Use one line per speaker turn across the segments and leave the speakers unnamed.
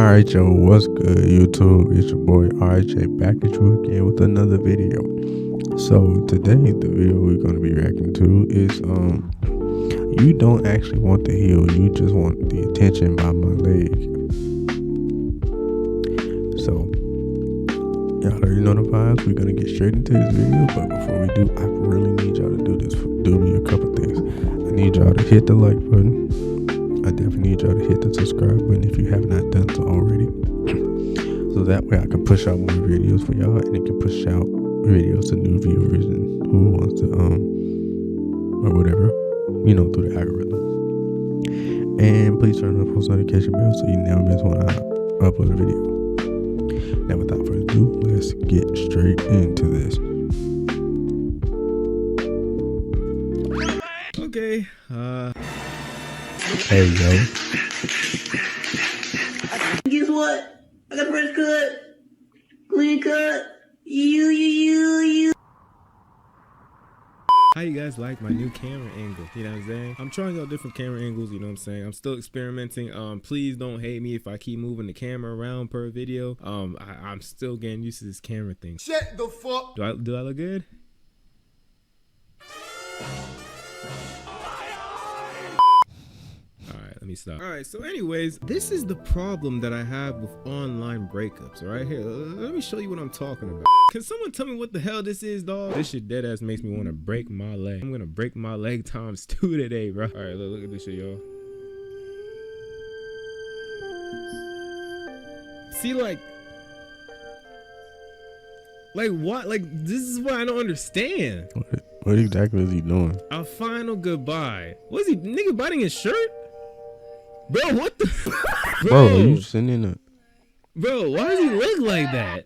Alright, yo, what's good, YouTube? It's your boy RJ back at you again with another video. So today, the video we're going to be reacting to is you don't actually want the heel, you just want the attention by my leg. So y'all already know the vibes. We're gonna get straight into this video, but before we do, I really need y'all to do me a couple things. I need y'all to hit the like button. I definitely need y'all to hit the subscribe button if you have not done so already. So that way I can push out more videos for y'all, and it can push out videos to new viewers and who wants to or whatever, you know, through the algorithm. And please turn on the post notification bell so you never miss when I upload a video. Now without further ado, let's get straight into this.
Okay,
Hey yo.
Guess what? I got a fresh cut, clean cut. You.
how you guys like my new camera angle? You know what I'm saying? I'm trying out different camera angles, you know what I'm saying? I'm still experimenting. Please don't hate me if I keep moving the camera around per video. I'm still getting used to this camera thing.
Shut the fuck.
Do I look good? Let me stop. All right, so anyways, this is the problem that I have with online breakups. Right here, let me show you what I'm talking about. Can someone tell me what the hell this is, dog? This shit dead ass makes me want to break my leg. I'm gonna break my leg times 2 today, bro. All right, look at this shit, y'all. See, like what? Like, this is what I don't understand.
What exactly is he doing?
A final goodbye. What is he, nigga, biting his shirt? Bro, what the?
Bro, you sitting in a...
Bro, why does he look like that?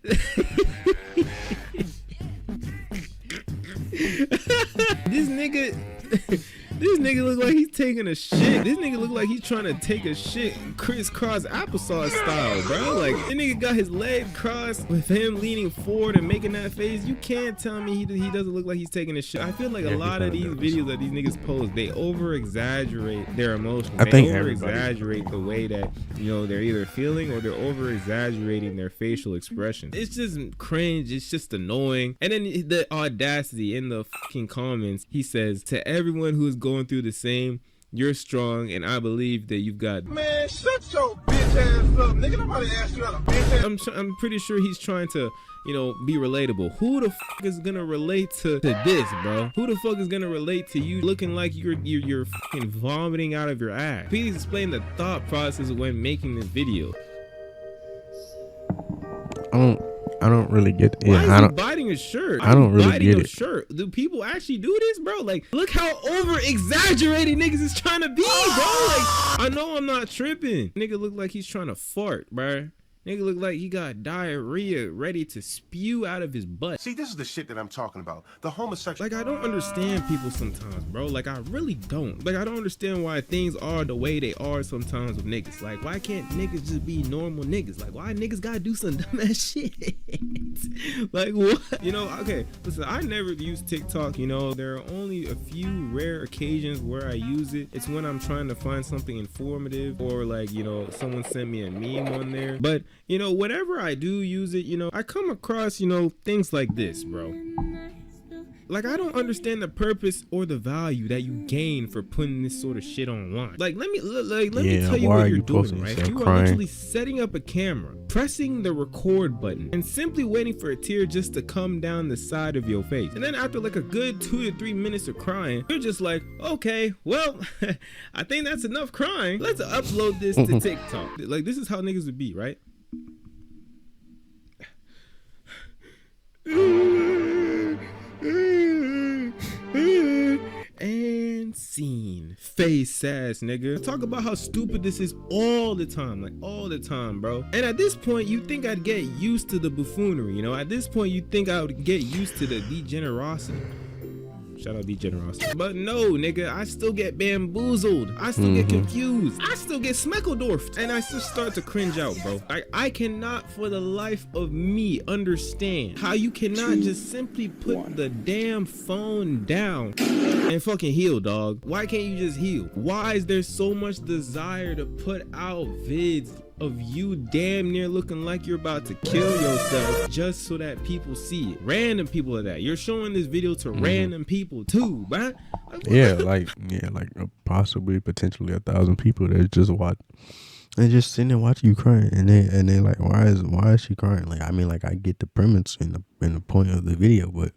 This nigga look like he's taking a shit. This nigga look like he's trying to take a shit crisscross applesauce style, bro. Like, this nigga got his leg crossed with him leaning forward and making that face. You can't tell me he doesn't look like he's taking a shit. I feel like a lot of these videos that these niggas post, they over exaggerate their emotions. They over exaggerate the way that, you know, they're either feeling, or they're over exaggerating their facial expressions. It's just cringe. It's just annoying. And then the audacity in the fucking comments, he says, to everyone who is going through the same, you're strong, and I believe that you've got...
Man, shut your bitch ass up, nigga. Nobody asked you out a bitch ass.
I'm pretty sure he's trying to, you know, be relatable. Who the fuck is gonna relate to this, bro? Who the fuck is gonna relate to you looking like you're fucking vomiting out of your ass? Please explain the thought process when making this video.
I don't really get it.
Why is he biting his shirt?
I don't really get it.
Shirt. Do people actually do this, bro? Like, look how over exaggerated niggas is trying to be, bro. Like, I know I'm not tripping. Nigga look like he's trying to fart, bro. Nigga look like he got diarrhea ready to spew out of his butt.
See, this is the shit that I'm talking about. The homosexual.
Like, I don't understand people sometimes, bro. Like, I really don't. Like, I don't understand why things are the way they are sometimes with niggas. Like, why can't niggas just be normal niggas? Like, why niggas gotta do some dumbass shit? Like, what? You know, okay, listen, I never use TikTok. You know, there are only a few rare occasions where I use it. It's when I'm trying to find something informative, or like, you know, someone sent me a meme on there. But you know, whenever I do use it, you know, I come across, you know, things like this, bro. Like, I don't understand the purpose or the value that you gain for putting this sort of shit online. Like, let me tell you what you're doing, right? You are literally setting up a camera, pressing the record button, and simply waiting for a tear just to come down the side of your face. And then after like a good 2 to 3 minutes of crying, you're just like, okay, well, I think that's enough crying. Let's upload this to TikTok. Like, this is how niggas would be, right? And scene. Face ass nigga. Talk about how stupid this is all the time. Like, all the time, bro. And at this point, you think I'd get used to the buffoonery, you know? At this point, you think I would get used to the degenerosity. Shout out degenerosity. But no, nigga, I still get bamboozled. I still get confused. I still get smeckledorfed. And I just start to cringe out, bro. I cannot for the life of me understand how you cannot just simply put the damn phone down and fucking heal, dog. Why can't you just heal? Why is there so much desire to put out vids of you damn near looking like you're about to kill yourself just so that people see it. Random people are that. You're showing this video to random people too, bruh.
like possibly potentially 1,000 people that just watch and just sitting and watch you crying, and they like, why is she crying? Like, I mean, like, I get the premise and the point of the video, but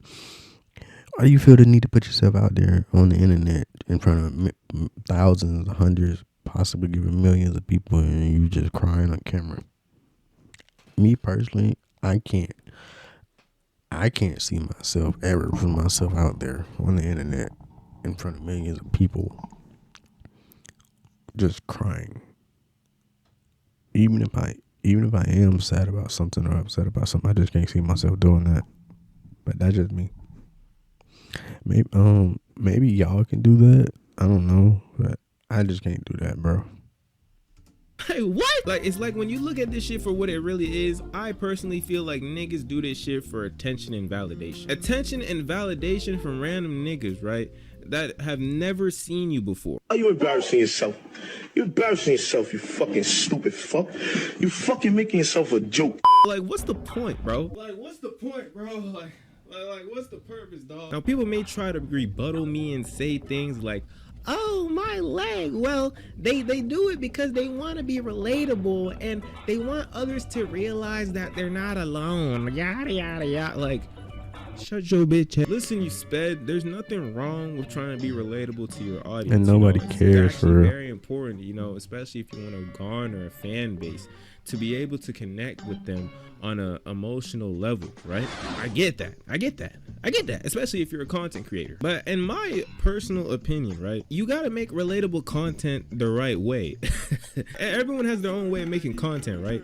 why do you feel the need to put yourself out there on the internet in front of thousands, hundreds, possibly even millions of people, and you just crying on camera? Me personally, I can't see myself ever put myself out there on the internet in front of millions of people just crying. Even if I am sad about something or upset about something, I just can't see myself doing that. But that's just me. Maybe y'all can do that. I don't know, but I just can't do that, bro.
Hey, what? Like, it's like when you look at this shit for what it really is, I personally feel like niggas do this shit for attention and validation. Attention and validation from random niggas, right? That have never seen you before.
Are you embarrassing yourself? You're embarrassing yourself, you fucking stupid fuck. You fucking making yourself a joke.
Like, what's the point, bro? Like, what's the point, bro? Like, what's the purpose, dog? Now, people may try to rebuttal me and say things like, oh, my leg. Well, they do it because they want to be relatable and they want others to realize that they're not alone. Yada, yada, yada. Like, shut your bitch ass. Listen, you sped. There's nothing wrong with trying to be relatable to your audience.
And nobody cares for real.
It's very important, you know, especially if you want to garner a fan base, to be able to connect with them on a emotional level, right? I get that, especially if you're a content creator. But in my personal opinion, right, you gotta make relatable content the right way. Everyone has their own way of making content, right?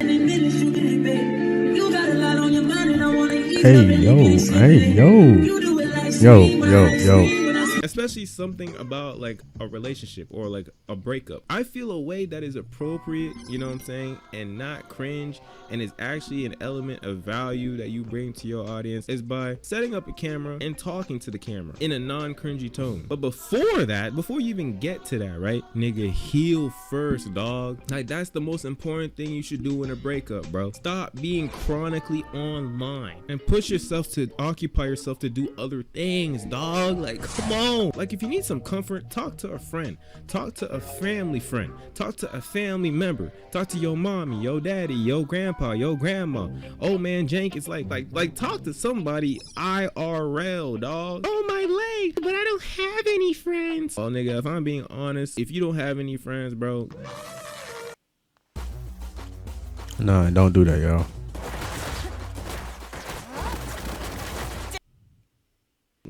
Yo.
Especially something about like a relationship or like a breakup. I feel a way that is appropriate, you know what I'm saying, and not cringe, and is actually an element of value that you bring to your audience, is by setting up a camera and talking to the camera in a non-cringy tone. But before that, before you even get to that, right, nigga, heal first, dog. Like, that's the most important thing you should do in a breakup, bro. Stop being chronically online and push yourself to occupy yourself to do other things, dog. Like, come on. Like, if you need some comfort, talk to a friend, talk to a family friend, talk to a family member, talk to your mommy, your daddy, your grandpa, your grandma, old man Jank. It's like talk to somebody IRL, dog. Oh, my leg, but I don't have any friends. Oh, nigga, if I'm being honest, if you don't have any friends, bro,
Nah, don't do that, y'all.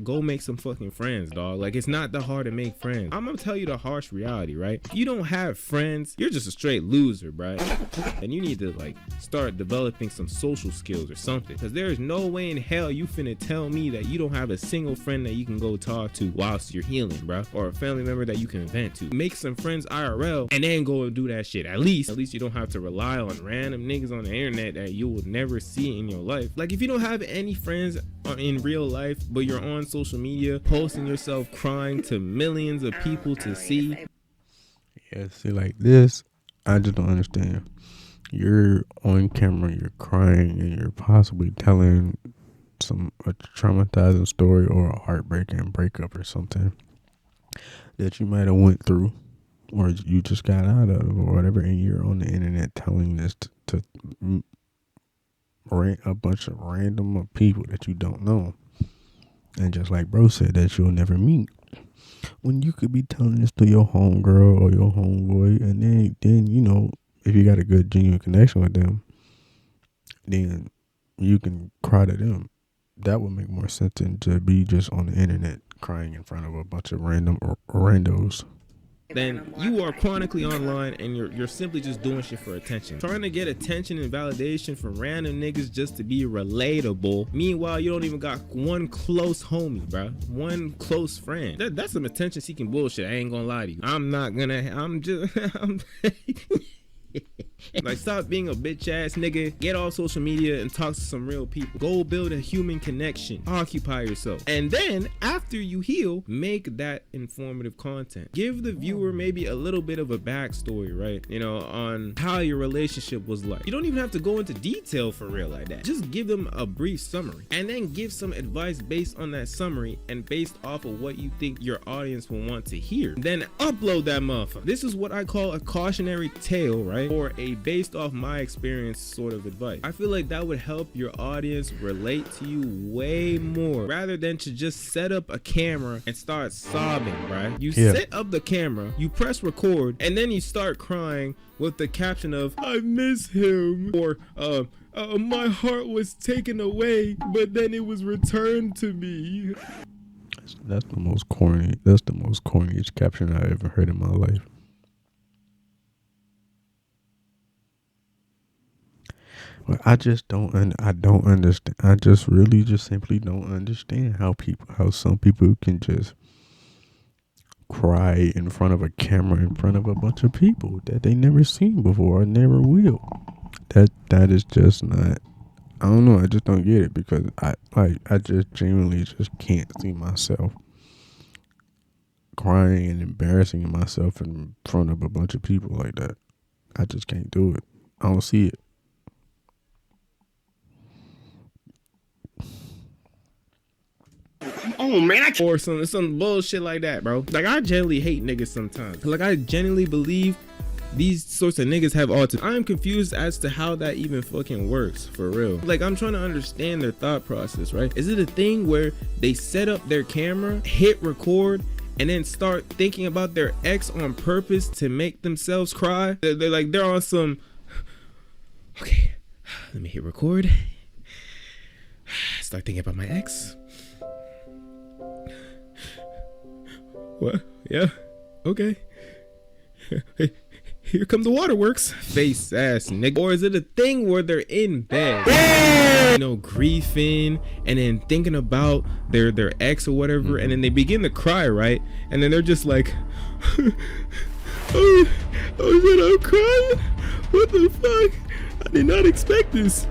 go make some fucking friends, dog. Like, it's not that hard to make friends. I'm gonna tell you the harsh reality, right? If you don't have friends, you're just a straight loser, right? And you need to like start developing some social skills or something, because there's no way in hell you finna tell me that you don't have a single friend that you can go talk to whilst you're healing, bro, or a family member that you can vent to. Make some friends IRL and then go and do that shit. At least you don't have to rely on random niggas on the internet that you will never see in your life. Like, if you don't have any friends in real life, but you're on social media posting yourself crying to millions of people to see.
Yeah, see, like this, I just don't understand. You're on camera, you're crying, and you're possibly telling a traumatizing story or a heartbreaking breakup or something that you might have went through or you just got out of or whatever, and you're on the internet telling this to a bunch of random people that you don't know, and just like bro said, that you'll never meet, when you could be telling this to your homegirl or your homeboy, and then you know, if you got a good genuine connection with them, then you can cry to them. That would make more sense than to be just on the internet crying in front of a bunch of random randos.
Then you are chronically online and you're simply just doing shit for attention, trying to get attention and validation from random niggas just to be relatable. Meanwhile, you don't even got one close homie, bro, one close friend. That's some attention seeking bullshit. I ain't gonna lie to you. I'm Like, stop being a bitch ass nigga. Get off social media and talk to some real people. Go build a human connection. Occupy yourself. And then after you heal, make that informative content. Give the viewer maybe a little bit of a backstory, right? You know, on how your relationship was like. You don't even have to go into detail for real like that. Just give them a brief summary and then give some advice based on that summary and based off of what you think your audience will want to hear. Then upload that motherfucker. This is what I call a cautionary tale, right? Or a based off my experience sort of advice. I feel like that would help your audience relate to you way more rather than to just set up a camera and start sobbing, right? You set up the camera, you press record, and then you start crying with the caption of "I miss him" or "my heart was taken away, but then it was returned to me."
That's the most corniest caption I ever heard in my life. But I just I don't understand. I just simply don't understand how some people can just cry in front of a camera in front of a bunch of people that they never seen before or never will. That is just not. I don't know. I just don't get it because I just genuinely just can't see myself crying and embarrassing myself in front of a bunch of people like that. I just can't do it. I don't see it.
Oh man, or some bullshit like that, bro. Like, I genuinely hate niggas sometimes. Like, I genuinely believe these sorts of niggas have autism. I am confused as to how that even fucking works, for real. Like, I'm trying to understand their thought process, right? Is it a thing where they set up their camera, hit record, and then start thinking about their ex on purpose to make themselves cry? They're on some, okay, let me hit record, start thinking about my ex. What? Yeah. Okay. Here come the waterworks. Face ass nigga. Or is it a thing where they're in bed, you know, grieving and then thinking about their ex or whatever, and then they begin to cry, right? And then they're just like, oh shit, I'm crying. What the fuck? I did not expect this.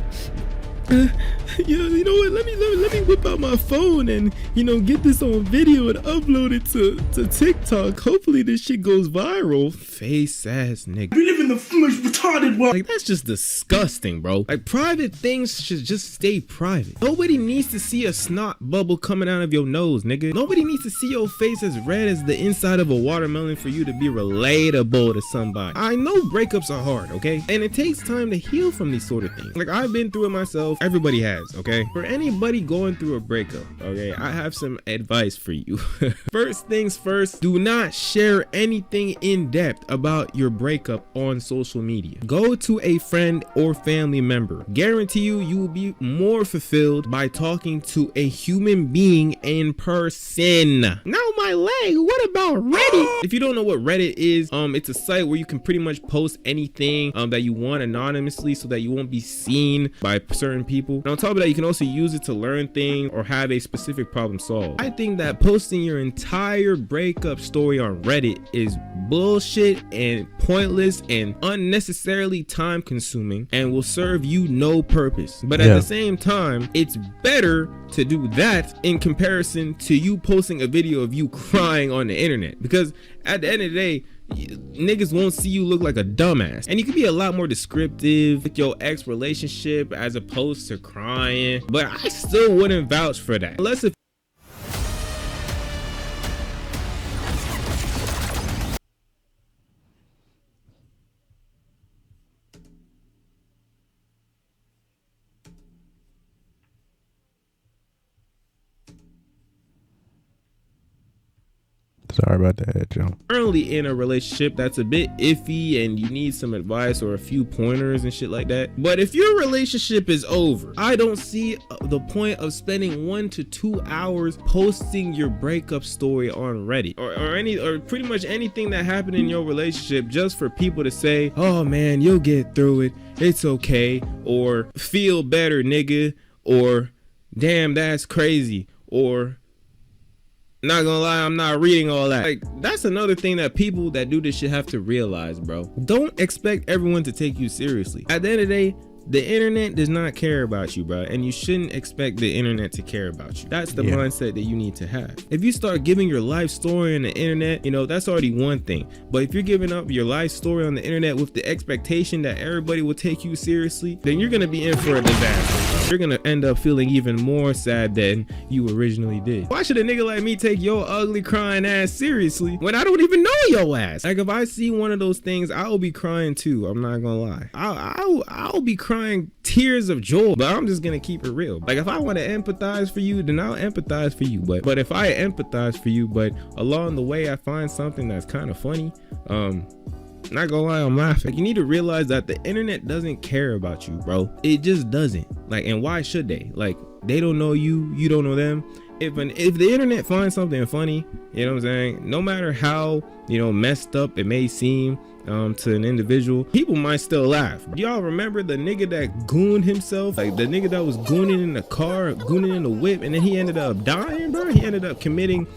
You know what? Let me whip out my phone and, you know, get this on video and upload it to TikTok. Hopefully this shit goes viral. Face ass nigga.
We live in the most retarded world.
Like, that's just disgusting, bro. Like, private things should just stay private. Nobody needs to see a snot bubble coming out of your nose, nigga. Nobody needs to see your face as red as the inside of a watermelon for you to be relatable to somebody. I know breakups are hard, okay? And it takes time to heal from these sort of things. Like, I've been through it myself. Everybody has, okay? For anybody going through a breakup, okay, I have some advice for you. First things first, do not share anything in depth about your breakup on social media. Go to a friend or family member. Guarantee you will be more fulfilled by talking to a human being in person. Now my leg, what about Reddit? If you don't know what Reddit is, it's a site where you can pretty much post anything that you want anonymously so that you won't be seen by certain people. And on top of that, you can also use it to learn things or have a specific problem solved. I think that posting your entire breakup story on Reddit is bullshit and pointless and unnecessarily time consuming and will serve you no purpose. But at the same time, it's better to do that in comparison to you posting a video of you crying on the internet, because at the end of the day, niggas won't see you look like a dumbass. And you can be a lot more descriptive with your ex relationship as opposed to crying, but I still wouldn't vouch for that unless if
Sorry about that, Joe.
currently in a relationship that's a bit iffy and you need some advice or a few pointers and shit like that. But if your relationship is over, I don't see the point of spending 1 to 2 hours posting your breakup story on Reddit or pretty much anything that happened in your relationship just for people to say, oh man, you'll get through it, it's okay, or feel better nigga, or damn that's crazy, or Not gonna lie, I'm not reading all that. Like, that's another thing that people that do this shit have to realize, bro. Don't expect everyone to take you seriously. At the end of the day, the internet does not care about you, bro, and you shouldn't expect the internet to care about you. That's the mindset that you need to have. If you start giving your life story on the internet, you know, that's already one thing. But if you're giving up your life story on the internet with the expectation that everybody will take you seriously, then you're gonna be in for a disaster. You're gonna end up feeling even more sad than you originally did. Why should a nigga like me take your ugly crying ass seriously when I don't even know your ass? Like, if I see one of those things, I'll be crying too. I'm not gonna lie. I'll be crying tears of joy, but I'm just gonna keep it real. Like, if I want to empathize for you, then I'll empathize for you. But if I empathize for you, but along the way I find something that's kind of funny, not gonna lie, I'm laughing. Like, you need to realize that the internet doesn't care about you, bro. It just doesn't. Like, and why should they? Like, they don't know you, you don't know them. If the internet finds something funny, you know what I'm saying, no matter how, you know, messed up it may seem to an individual, people might still laugh. Y'all remember the nigga that gooned himself? Like, the nigga that was gooning in the car, gooning in the whip, and then he ended up dying, bro. He ended up committing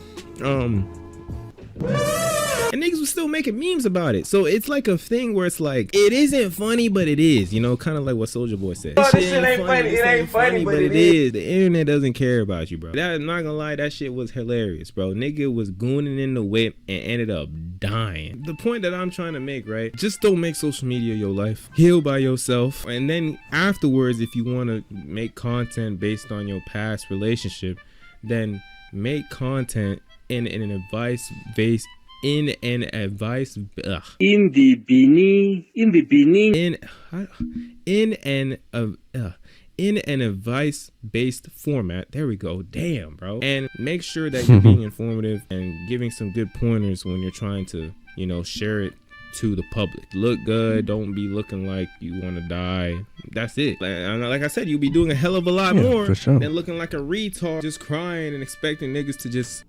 and niggas was still making memes about it. So it's like a thing where it's like, it isn't funny, but it is, you know, kind of like what Soulja Boy said.
This shit ain't funny. It ain't funny, but it is.
The internet doesn't care about you, bro. I'm not gonna lie, that shit was hilarious, bro. Nigga was gooning in the whip and ended up dying. The point that I'm trying to make, right? Just don't make social media your life. Heal by yourself. And then afterwards, if you want to make content based on your past relationship, then make content in an advice-based in an advice-based format. There we go. Damn, bro. And make sure that you're being informative and giving some good pointers when you're trying to, you know, share it to the public. Look good. Don't be looking like you want to die. That's it. Like I said, you'll be doing a hell of a lot more than looking like a retard, just crying and expecting niggas to just.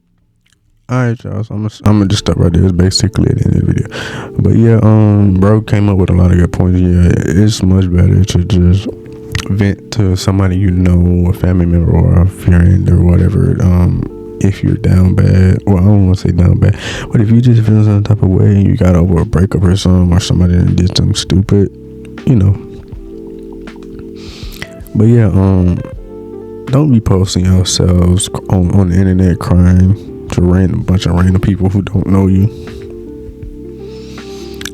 Alright, y'all, so I'm gonna just stop right there. It's basically the end of the video. But yeah, bro came up with a lot of good points. Yeah, it's much better to just vent to somebody you know, a family member or a friend or whatever. If you're down bad, well, I don't want to say down bad, but if you just feel some type of way and you got over a breakup or something, or somebody that did something stupid, you know. But yeah, don't be posting yourselves on the internet crying to bunch of random people who don't know you.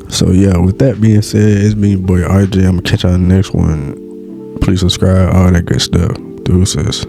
So yeah, with that being said, it's been your boy RJ. I'm gonna catch y'all on the next one. Please subscribe, all that good stuff. Deuces.